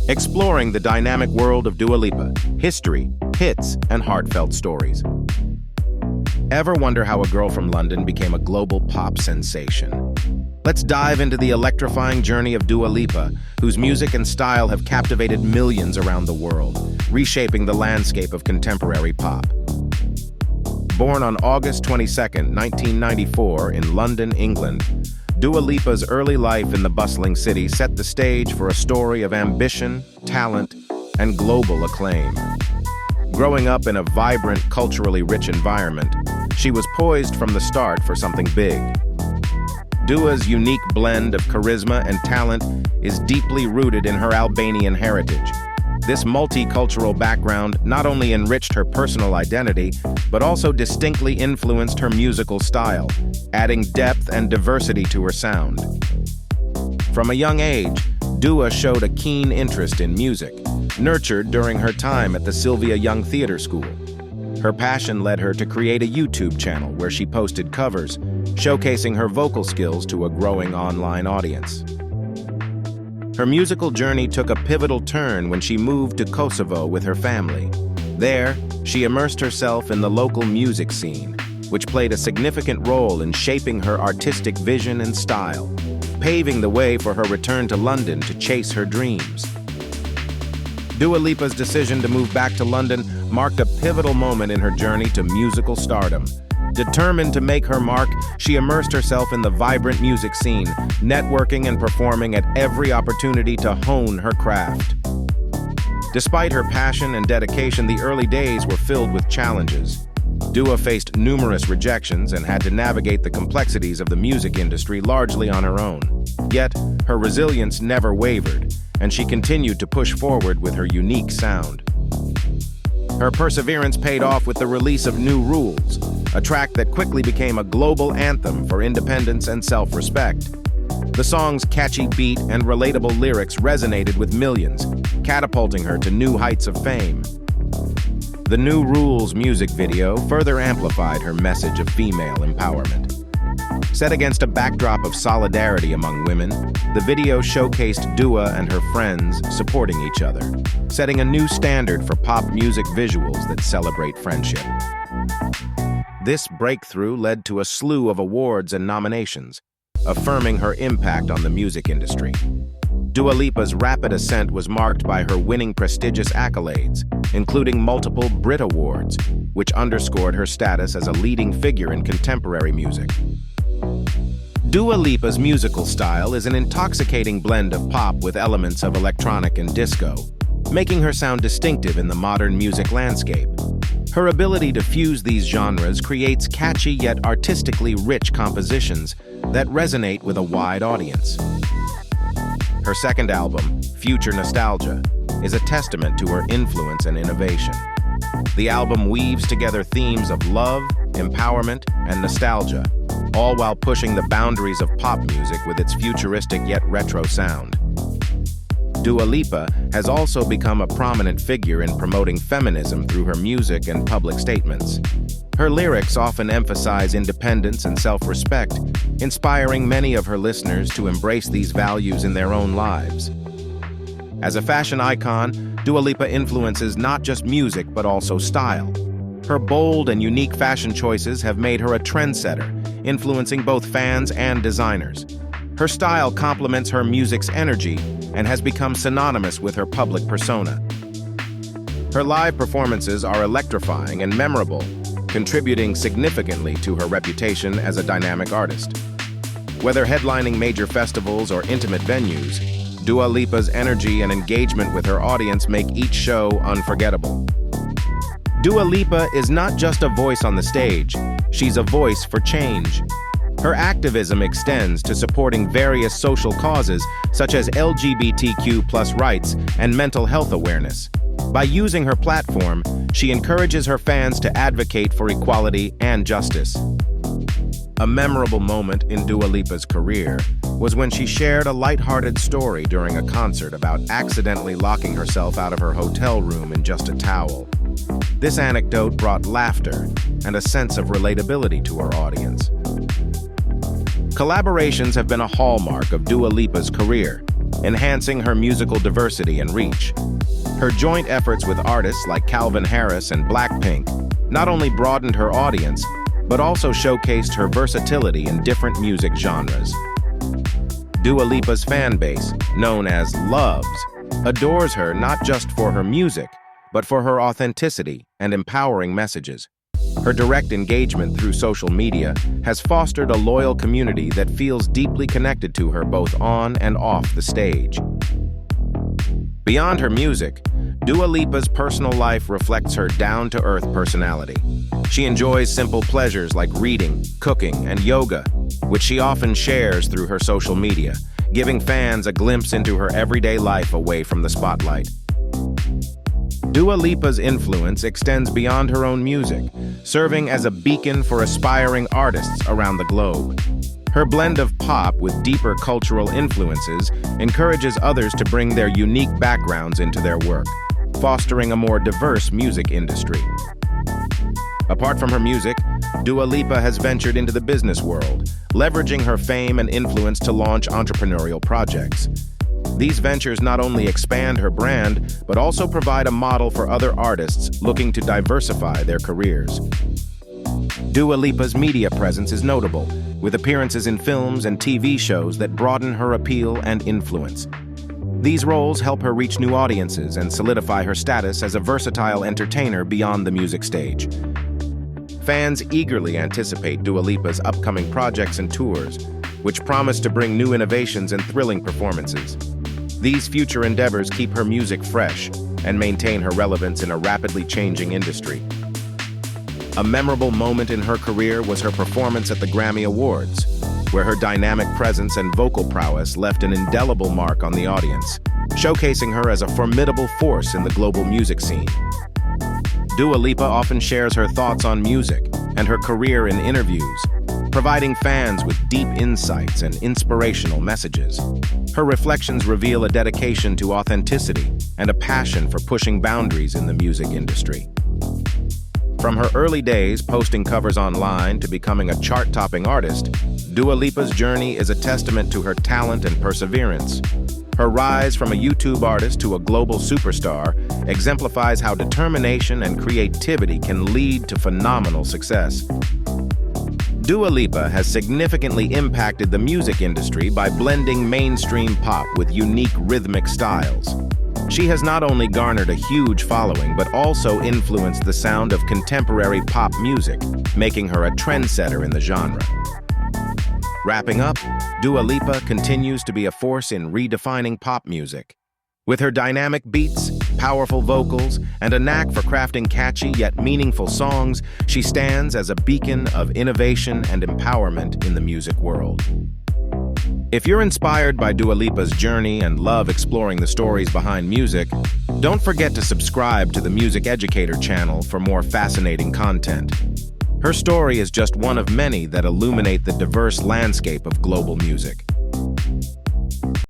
exploring the dynamic world of Dua Lipa, history, hits, and heartfelt stories. Ever wonder how a girl from London became a global pop sensation? Let's dive into the electrifying journey of Dua Lipa, whose music and style have captivated millions around the world, reshaping the landscape of contemporary pop. Born on August 22, 1994, in London, England, Dua Lipa's early life in the bustling city set the stage for a story of ambition, talent, and global acclaim. Growing up in a vibrant, culturally rich environment, she was poised from the start for something big. Dua's unique blend of charisma and talent is deeply rooted in her Albanian heritage. This multicultural background not only enriched her personal identity, but also distinctly influenced her musical style, adding depth and diversity to her sound. From a young age, Dua showed a keen interest in music, nurtured during her time at the Sylvia Young Theatre School. Her passion led her to create a YouTube channel where she posted covers, showcasing her vocal skills to a growing online audience. Her musical journey took a pivotal turn when she moved to Kosovo with her family. There, she immersed herself in the local music scene, which played a significant role in shaping her artistic vision and style, paving the way for her return to London to chase her dreams. Dua Lipa's decision to move back to London marked a pivotal moment in her journey to musical stardom. Determined to make her mark, she immersed herself in the vibrant music scene, networking and performing at every opportunity to hone her craft. Despite her passion and dedication, the early days were filled with challenges. Dua faced numerous rejections and had to navigate the complexities of the music industry largely on her own. Yet, her resilience never wavered, and she continued to push forward with her unique sound. Her perseverance paid off with the release of New Rules, a track that quickly became a global anthem for independence and self-respect. The song's catchy beat and relatable lyrics resonated with millions, catapulting her to new heights of fame. The New Rules music video further amplified her message of female empowerment. Set against a backdrop of solidarity among women, the video showcased Dua and her friends supporting each other, setting a new standard for pop music visuals that celebrate friendship. This breakthrough led to a slew of awards and nominations, affirming her impact on the music industry. Dua Lipa's rapid ascent was marked by her winning prestigious accolades, including multiple Brit Awards, which underscored her status as a leading figure in contemporary music. Dua Lipa's musical style is an intoxicating blend of pop with elements of electronic and disco, making her sound distinctive in the modern music landscape. Her ability to fuse these genres creates catchy yet artistically rich compositions that resonate with a wide audience. Her second album, Future Nostalgia, is a testament to her influence and innovation. The album weaves together themes of love, empowerment, and nostalgia, all while pushing the boundaries of pop music with its futuristic yet retro sound. Dua Lipa has also become a prominent figure in promoting feminism through her music and public statements. Her lyrics often emphasize independence and self-respect, inspiring many of her listeners to embrace these values in their own lives. As a fashion icon, Dua Lipa influences not just music but also style. Her bold and unique fashion choices have made her a trendsetter, influencing both fans and designers. Her style complements her music's energy and has become synonymous with her public persona. Her live performances are electrifying and memorable, contributing significantly to her reputation as a dynamic artist. Whether headlining major festivals or intimate venues, Dua Lipa's energy and engagement with her audience make each show unforgettable. Dua Lipa is not just a voice on the stage, she's a voice for change. Her activism extends to supporting various social causes such as LGBTQ+ rights and mental health awareness. By using her platform, she encourages her fans to advocate for equality and justice. A memorable moment in Dua Lipa's career was when she shared a lighthearted story during a concert about accidentally locking herself out of her hotel room in just a towel. This anecdote brought laughter and a sense of relatability to her audience. Collaborations have been a hallmark of Dua Lipa's career, enhancing her musical diversity and reach. Her joint efforts with artists like Calvin Harris and Blackpink not only broadened her audience, but also showcased her versatility in different music genres. Dua Lipa's fan base, known as Loves, adores her not just for her music, but for her authenticity and empowering messages. Her direct engagement through social media has fostered a loyal community that feels deeply connected to her both on and off the stage. Beyond her music, Dua Lipa's personal life reflects her down-to-earth personality. She enjoys simple pleasures like reading, cooking, and yoga, which she often shares through her social media, giving fans a glimpse into her everyday life away from the spotlight. Dua Lipa's influence extends beyond her own music, serving as a beacon for aspiring artists around the globe. Her blend of pop with deeper cultural influences encourages others to bring their unique backgrounds into their work, fostering a more diverse music industry. Apart from her music, Dua Lipa has ventured into the business world, leveraging her fame and influence to launch entrepreneurial projects. These ventures not only expand her brand, but also provide a model for other artists looking to diversify their careers. Dua Lipa's media presence is notable, with appearances in films and TV shows that broaden her appeal and influence. These roles help her reach new audiences and solidify her status as a versatile entertainer beyond the music stage. Fans eagerly anticipate Dua Lipa's upcoming projects and tours, which promise to bring new innovations and thrilling performances. These future endeavors keep her music fresh and maintain her relevance in a rapidly changing industry. A memorable moment in her career was her performance at the Grammy Awards, where her dynamic presence and vocal prowess left an indelible mark on the audience, showcasing her as a formidable force in the global music scene. Dua Lipa often shares her thoughts on music and her career in interviews, providing fans with deep insights and inspirational messages. Her reflections reveal a dedication to authenticity and a passion for pushing boundaries in the music industry. From her early days posting covers online to becoming a chart-topping artist, Dua Lipa's journey is a testament to her talent and perseverance. Her rise from a YouTube artist to a global superstar exemplifies how determination and creativity can lead to phenomenal success. Dua Lipa has significantly impacted the music industry by blending mainstream pop with unique rhythmic styles. She has not only garnered a huge following, but also influenced the sound of contemporary pop music, making her a trendsetter in the genre. Wrapping up, Dua Lipa continues to be a force in redefining pop music. With her dynamic beats, powerful vocals, and a knack for crafting catchy yet meaningful songs, she stands as a beacon of innovation and empowerment in the music world. If you're inspired by Dua Lipa's journey and love exploring the stories behind music, don't forget to subscribe to the Music Educator channel for more fascinating content. Her story is just one of many that illuminate the diverse landscape of global music.